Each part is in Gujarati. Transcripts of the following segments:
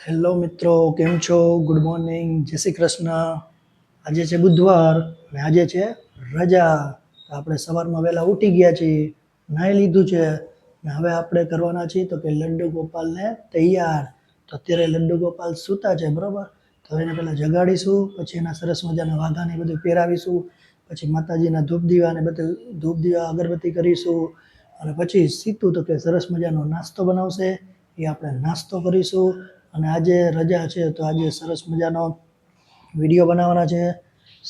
હેલો મિત્રો, કેમ છો? ગુડ મોર્નિંગ, જય શ્રી કૃષ્ણ. આજે છે બુધવાર અને આજે છે રજા. આપણે સવારમાં વહેલા ઉઠી ગયા છીએ, નાહી લીધું છે અને હવે આપણે કરવાના છીએ તો કે લડ્ડુ ગોપાલને તૈયાર. તો અત્યારે લડ્ડુ ગોપાલ સૂતા છે, બરાબર? તો એને પહેલાં જગાડીશું, પછી એના સરસ મજાના વાઘાને બધું પહેરાવીશું, પછી માતાજીના ધૂપ દીવાને બધું ધૂપ દીવા અગરબત્તી કરીશું અને પછી સીધું તો કે સરસ મજાનો નાસ્તો બનાવશે, એ આપણે નાસ્તો કરીશું. અને આજે રજા છે તો આજે સરસ મજાનો વિડીયો બનાવવાના છે.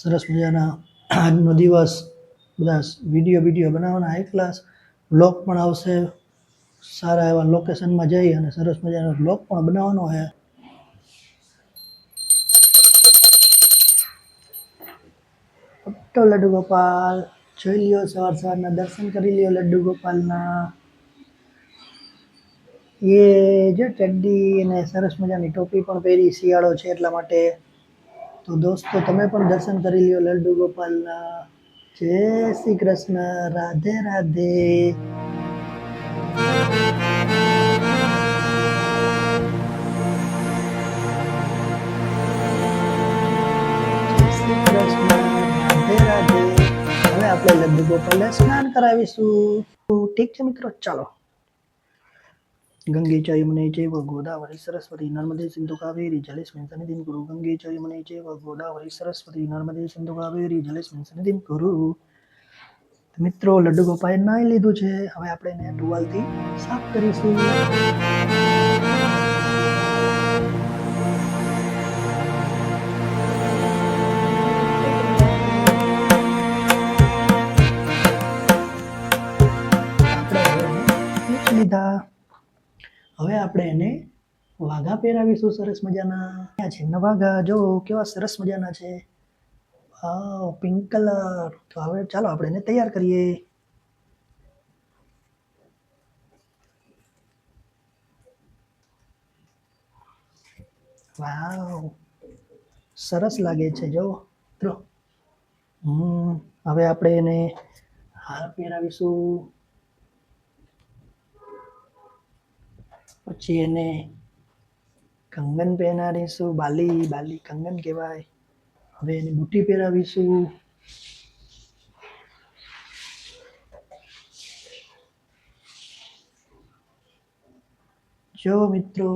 સરસ મજાના આજનો દિવસ બધા વિડીયો બનાવવાના, હાઈ ક્લાસ બ્લોગ પણ આવશે. સારા એવા લોકેશનમાં જઈ અને સરસ મજાનો બ્લોગ પણ બનાવવાનો છે. તો લડ્ડુ ગોપાલ જોઈ લ્યો, સવારના દર્શન કરી લ્યો લડ્ડુ ગોપાલના. એ જો ચડ્ડી અને સરસ મજાની ટોપી પણ પહેરી, શિયાળો છે એટલા માટે. તો દોસ્તો તમે પણ દર્શન કરી લ્યો લડ્ડુ ગોપાલના. જય શ્રી કૃષ્ણ, રાધે રાધે. જય શ્રી કૃષ્ણ, રાધે રાધે. હવે આપણે લડ્ડુ ગોપાલને સ્નાન કરાવીશું. ઠીક છે મિત્રો, ચાલો. ગંગે ચ યમુને ચૈવ ગોદાવરી સરસ્વતી નર્મદે સિંધુ કાવેરી જલેસ્મિન સન્નિધિં કુરુ. ગંગે ચ યમુને ચૈવ ગોદાવરી સરસ્વતી નર્મદે સિંધુ કાવેરી જલેસ્મિન સન્નિધિં કુરુ. મિત્રો, લડ્ડુ ગોપાલે નાહી લીધું છે, હવે આપણે એને ટુવાલથી સાફ કરીશું. લીધા. હવે આપણે એને વાઘા પહેરાવીશું સરસ મજાના. ક્યાં છે એમના વાઘા? જો કેવા સરસ મજાના છે. વાવ, પિંક કલર. તો હવે ચાલો આપણે એને તૈયાર કરીએ. વાવ, સરસ લાગે છે જો મિત્રો. હવે આપણે એને હાર પહેરાવીશું, પછી એને કંગન પહેરાવીશું. બાલી કંગન કહેવાય. હવે એને બુટ્ટી પહેરાવીશું. જો મિત્રો,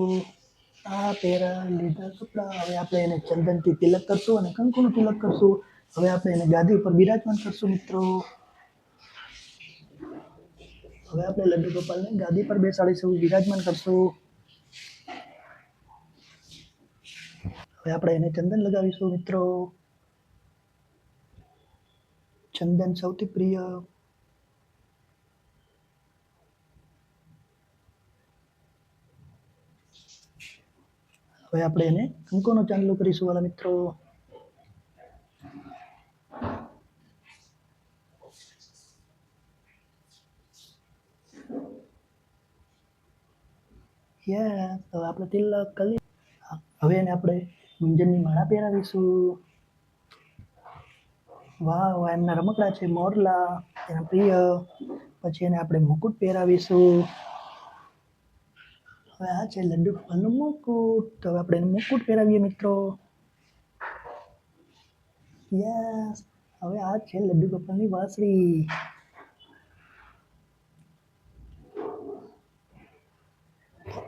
આ પહેરાવી લીધા કપડાં. હવે આપણે એને ચંદનથી તિલક કરશું અને કંકુનું તિલક કરશું. હવે આપણે એને ગાદી ઉપર બિરાજમાન કરશું મિત્રો. હવે આપણે લડ્ડુ ગોપાલને ગાદી પર બેસાડીશું, બિરાજમાન કરશું. હવે આપણે એને ચંદન લગાવીશું મિત્રો. ચંદન સૌથી પ્રિય. હવે આપણે એને કંકુનો ચાંદલો કરીશું વાલા મિત્રો. તો આપણે તિલક કરી. હવે એને આપણે ગુંજનની માળા પહેરાવીશું. વાહ, એમના રમકડા છે મોરલા, એના પ્રિય. પછી એને આપણે મુકુટ પહેરાવીશું. હવે આ છે લડ્ડુ ગોપાલનું મુકુટ. તો હવે આપણે એને મુકુટ પહેરાવીએ મિત્રો. યસ. હવે આ છે લડ્ડુ ગોપાલની વાંસળી.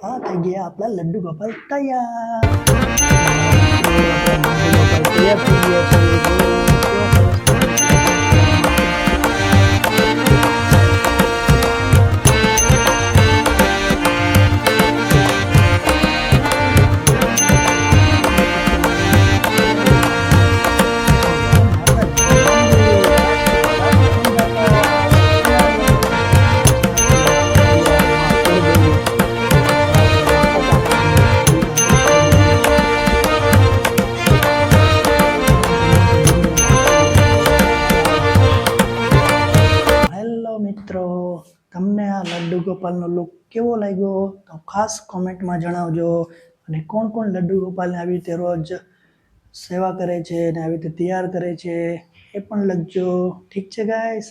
આ થઈ ગયા આપણા લડ્ડુ ગોપાલ તૈયાર. તૈયાર થઈ ગયા છે. મિત્રો, તમને આ લડ્ડુ ગોપાલનો લુક કેવો લાગ્યો તો ખાસ કોમેન્ટમાં જણાવજો. અને કોણ કોણ લડ્ડુ ગોપાલને આવી રીતે રોજ સેવા કરે છે અને આવી રીતે તૈયાર કરે છે એ પણ લખજો. ઠીક છે ગાઈસ?